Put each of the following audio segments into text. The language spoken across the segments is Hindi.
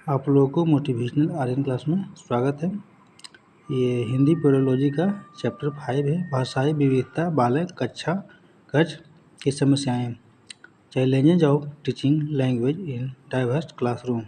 आप लोगों को मोटिवेशनल आर्यन क्लास में स्वागत है। ये हिंदी पेडोलॉजी का चैप्टर 5 है, भाषाई विविधता बालक कक्षा कक्ष की समस्याएं, challenges of teaching language in diverse classroom.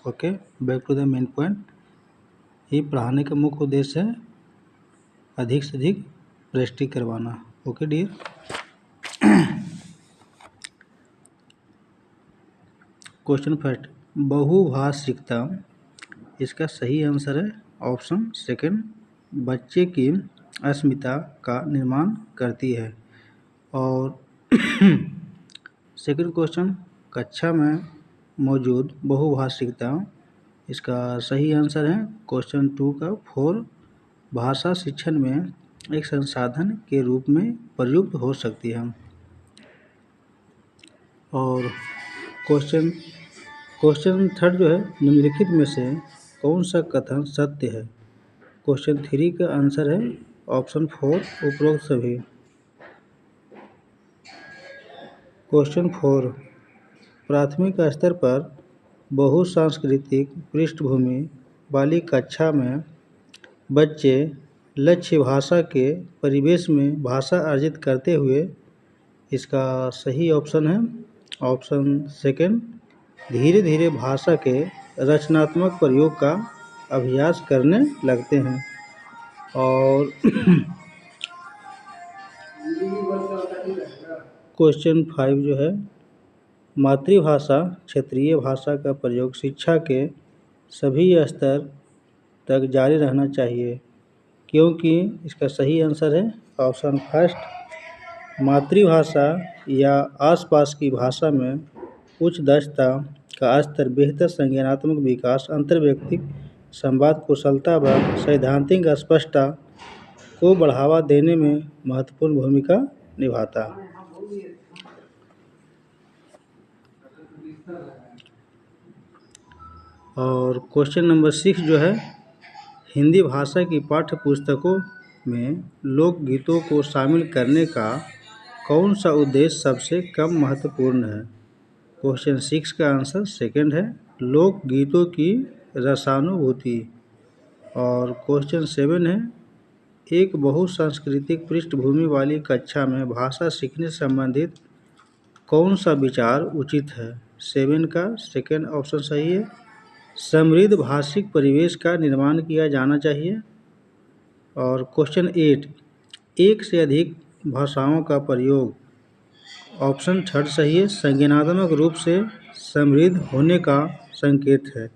Okay, back to the main point. ये पढ़ाने का मुख्य उद्देश्य है अधिक से अधिक प्रैक्टिस करवाना। ओके डियर, क्वेश्चन फर्स्ट, बहुभाषिकता, इसका सही आंसर है ऑप्शन सेकंड, बच्चे की अस्मिता का निर्माण करती है। और सेकंड क्वेश्चन, कक्षा में मौजूद बहुभाषिकता, इसका सही आंसर है क्वेश्चन 2 का 4, भाषा शिक्षण में एक संसाधन के रूप में प्रयुक्त हो सकती है। और क्वेश्चन थर्ड जो है, निम्नलिखित में से कौन सा कथन सत्य है। क्वेश्चन 3 का आंसर है ऑप्शन 4, उपरोक्त सभी। क्वेश्चन 4, प्राथमिक स्तर पर बहुसांस्कृतिक पृष्ठभूमि वाली कक्षा में बच्चे लक्ष्य भाषा के परिवेश में भाषा अर्जित करते हुए, इसका सही ऑप्शन है ऑप्शन सेकंड, धीरे धीरे भाषा के रचनात्मक प्रयोग का अभ्यास करने लगते हैं। और क्वेश्चन 5 जो है, मातृभाषा क्षेत्रीय भाषा का प्रयोग शिक्षा के सभी स्तर तक जारी रहना चाहिए, क्योंकि इसका सही आंसर है ऑप्शन फर्स्ट, मातृभाषा या आसपास की भाषा में उच्च दक्षता का स्तर बेहतर संज्ञानात्मक विकास, अंतर्व्यक्तिक संवाद कुशलता व सैद्धांतिक स्पष्टता को बढ़ावा देने में महत्वपूर्ण भूमिका निभाता। और क्वेश्चन नंबर 6 जो है, हिंदी भाषा की पाठ्य पुस्तकों में लोकगीतों को शामिल करने का कौन सा उद्देश्य सबसे कम महत्वपूर्ण है। क्वेश्चन 6 का आंसर सेकंड है, लोकगीतों की रसानुभूति। और क्वेश्चन 7 है, एक बहुसांस्कृतिक पृष्ठभूमि वाली कक्षा में भाषा सीखने से संबंधित कौन सा विचार उचित है। 7 का सेकंड ऑप्शन सही है, समृद्ध भाषिक परिवेश का निर्माण किया जाना चाहिए। और क्वेश्चन 8, एक से अधिक भाषाओं का प्रयोग, ऑप्शन थर्ड सही है, संज्ञानात्मक रूप से समृद्ध होने का संकेत है।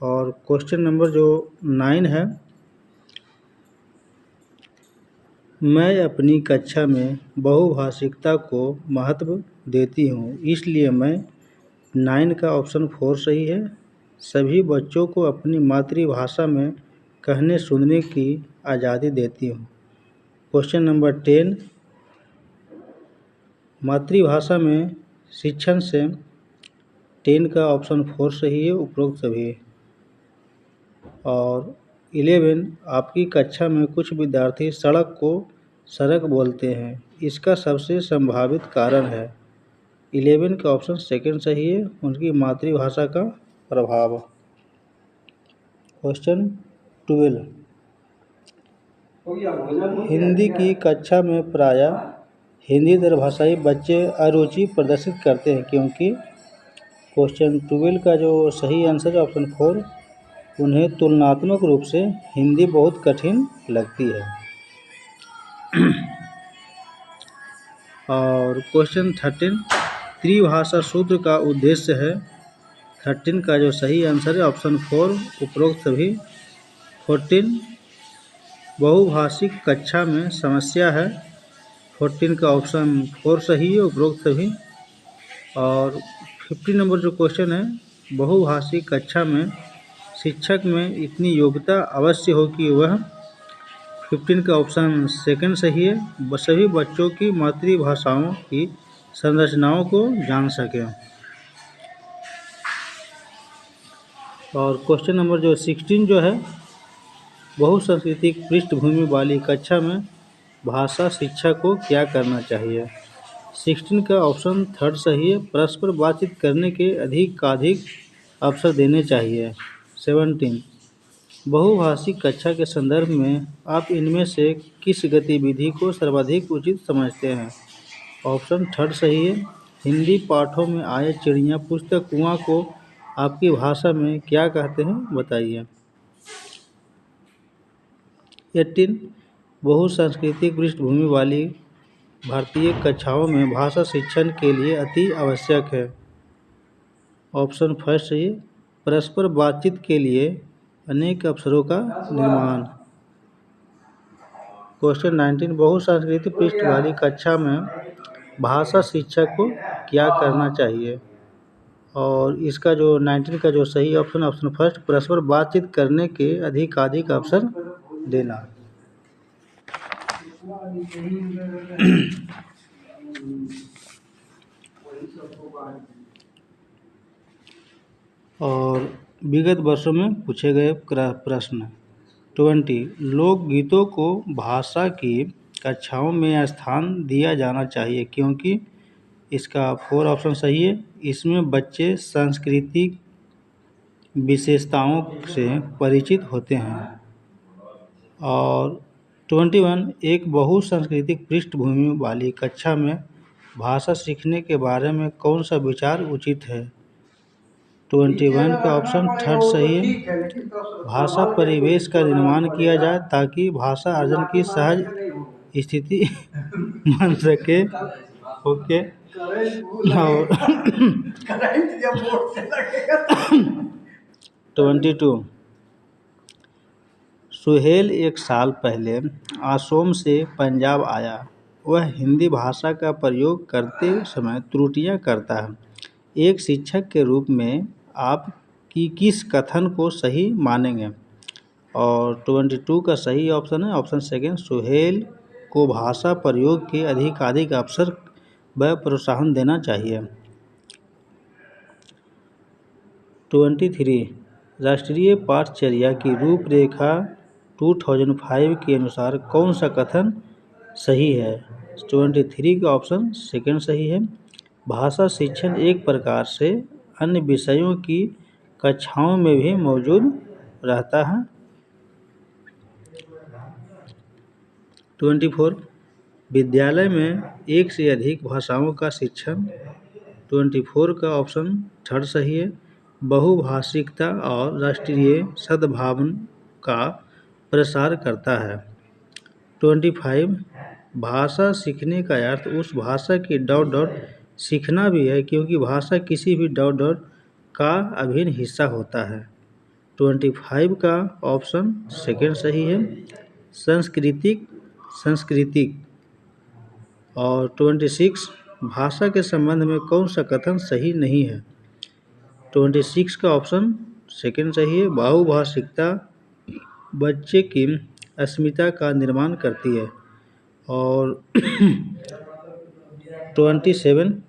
और क्वेश्चन नंबर जो 9 है, मैं अपनी कक्षा में बहुभाषिकता को महत्व देती हूँ, इसलिए मैं 9 का ऑप्शन 4 सही है, सभी बच्चों को अपनी मातृभाषा में कहने सुनने की आज़ादी देती हूँ। क्वेश्चन नंबर 10, मातृभाषा में शिक्षण से 10 का ऑप्शन 4 सही है, उपरोक्त सभी। और 11, आपकी कक्षा में कुछ विद्यार्थी सड़क को सड़क बोलते हैं, इसका सबसे संभावित कारण है। 11 का ऑप्शन सेकंड सही है, उनकी मातृभाषा का प्रभाव। क्वेश्चन 12, हिंदी की कक्षा में प्रायः हिंदीतर भाषाई बच्चे अरुचि प्रदर्शित करते हैं, क्योंकि क्वेश्चन 12 का जो सही आंसर है ऑप्शन 4, उन्हें तुलनात्मक रूप से हिंदी बहुत कठिन लगती है। और क्वेश्चन 13, त्रिभाषा सूत्र का उद्देश्य है। 13 का जो सही आंसर है ऑप्शन 4, उपरोक्त सभी। 14, बहुभाषिक कक्षा में समस्या है, 14 का ऑप्शन 4 सही है, उपरोक्त सभी। और 50 नंबर जो क्वेश्चन है, बहुभाषिक कक्षा में शिक्षक में इतनी योग्यता अवश्य हो कि वह, 15 का ऑप्शन सेकंड सही है, सभी बच्चों की मातृभाषाओं की संरचनाओं को जान सकें। और क्वेश्चन नंबर जो 16 जो है, बहुसांस्कृतिक पृष्ठभूमि वाली कक्षा में भाषा शिक्षा को क्या करना चाहिए। 16 का ऑप्शन थर्ड सही है, परस्पर बातचीत करने के अधिक अवसर देने चाहिए। 17 बहुभाषिक कक्षा के संदर्भ में आप इनमें से किस गतिविधि को सर्वाधिक उचित समझते हैं? ऑप्शन थर्ड सही है। हिंदी पाठों में आए चिड़िया पुस्तक कुआं को आपकी भाषा में क्या कहते हैं, बताइए। 18 बहुसांस्कृतिक पृष्ठभूमि वाली भारतीय कक्षाओं में भाषा शिक्षण के लिए अति आवश्यक है। ऑप्शन फर्स्ट सही है। परस्पर बातचीत के लिए अनेक अवसरों का निर्माण। क्वेश्चन 19 बहुसांस्कृतिक पृष्ठ वाली कक्षा में भाषा शिक्षक को क्या करना चाहिए? और इसका जो 19 का जो सही ऑप्शन फर्स्ट, परस्पर बातचीत करने के अधिकाधिक अवसर देना। और विगत वर्षों में पूछे गए प्रश्न। 20 लोकगीतों को भाषा की कक्षाओं में स्थान दिया जाना चाहिए क्योंकि इसका 4 ऑप्शन सही है। इसमें बच्चे सांस्कृतिक विशेषताओं से परिचित होते हैं। और 21 एक बहुसांस्कृतिक पृष्ठभूमि वाली कक्षा में भाषा सीखने के बारे में कौन सा विचार उचित है? 21 का ऑप्शन थर्ड सही है। भाषा परिवेश का निर्माण किया जाए ताकि भाषा अर्जन की सहज स्थिति बन सके। ओके। और 22 सुहेल एक साल पहले असम से पंजाब आया। वह हिंदी भाषा का प्रयोग करते समय त्रुटियां करता है। एक शिक्षक के रूप में आप किस कथन को सही मानेंगे? और 22 का सही ऑप्शन है ऑप्शन सेकेंड, सुहेल को भाषा प्रयोग के अधिकाधिक अवसर व प्रोत्साहन देना चाहिए। 23 राष्ट्रीय पाठचर्या की रूपरेखा 2005 के अनुसार कौन सा कथन सही है? 23 का ऑप्शन सेकेंड सही है। भाषा शिक्षण एक प्रकार से अन्य विषयों की कक्षाओं में भी मौजूद रहता है। 24 विद्यालय में एक से अधिक भाषाओं का शिक्षण। 24 का ऑप्शन थर्ड सही है। बहुभाषिकता और राष्ट्रीय सद्भावना का प्रसार करता है। 25 भाषा सीखने का अर्थ उस भाषा की सीखना भी है क्योंकि भाषा किसी भी का अभिन्न हिस्सा होता है। 25 का ऑप्शन सेकेंड सही है। सांस्कृतिक। और 26 भाषा के संबंध में कौन सा कथन सही नहीं है? 26 का ऑप्शन सेकेंड सही है। बहुभाषिकता बच्चे की अस्मिता का निर्माण करती है। और 27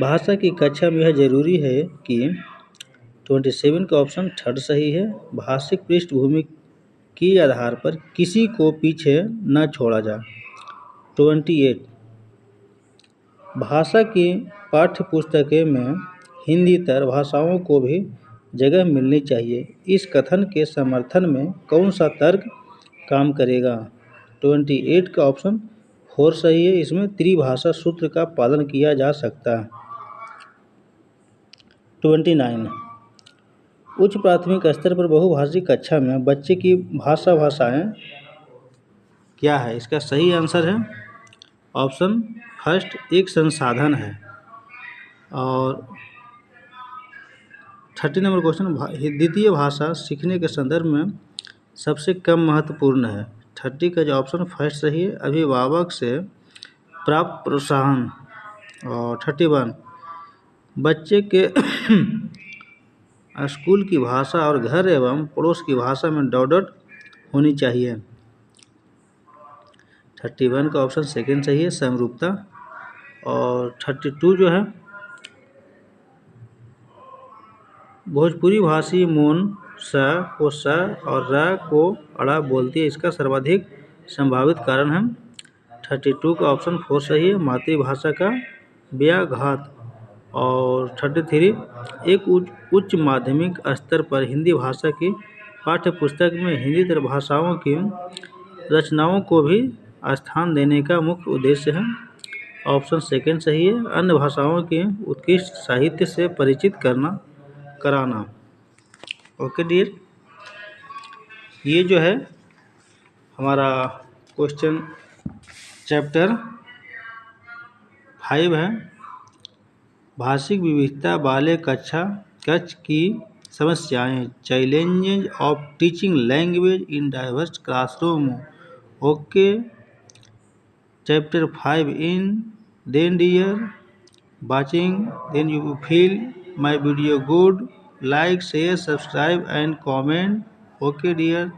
भाषा की कक्षा में यह जरूरी है कि 27 का ऑप्शन थर्ड सही है। भाषिक पृष्ठभूमि के आधार पर किसी को पीछे न छोड़ा जाए। 28 भाषा की पाठ्य पुस्तकें में हिंदीतर भाषाओं को भी जगह मिलनी चाहिए। इस कथन के समर्थन में कौन सा तर्क काम करेगा? 28 का ऑप्शन 4 सही है। इसमें त्रिभाषा सूत्र का पालन किया जा सकता है। 29 उच्च प्राथमिक स्तर पर बहुभाषिक कक्षा में बच्चे की भाषाएं क्या है? इसका सही आंसर है ऑप्शन फर्स्ट, एक संसाधन है। और 30 नंबर क्वेश्चन, द्वितीय भाषा सीखने के संदर्भ में सबसे कम महत्वपूर्ण है। 30 का जो ऑप्शन फर्स्ट सही है, अभिभावक से प्राप्त प्रोत्साहन। और 31 बच्चे के स्कूल की भाषा और घर एवं पड़ोस की भाषा में होनी चाहिए। 31 का ऑप्शन सेकेंड सही है, समरूपता। और 32 जो है, भोजपुरी भाषी मौन स को स और र को अड़ा बोलती है। इसका सर्वाधिक संभावित कारण है। 32 का ऑप्शन 4 सही है, मातृभाषा का व्याघात। और 33 एक उच्च माध्यमिक स्तर पर हिंदी भाषा की पाठ्य पुस्तक में हिंदी भाषाओं की रचनाओं को भी स्थान देने का मुख्य उद्देश्य है। ऑप्शन सेकंड सही है। अन्य भाषाओं के उत्कृष्ट साहित्य से परिचित कराना। ओके डियर, ये जो है हमारा क्वेश्चन चैप्टर 5 है। भाषिक विविधता वाले कक्ष की समस्याएं, challenges of teaching language in diverse classroom. Okay, chapter 5 in then dear watching, then you feel my video good, like, share, subscribe and comment. Okay dear.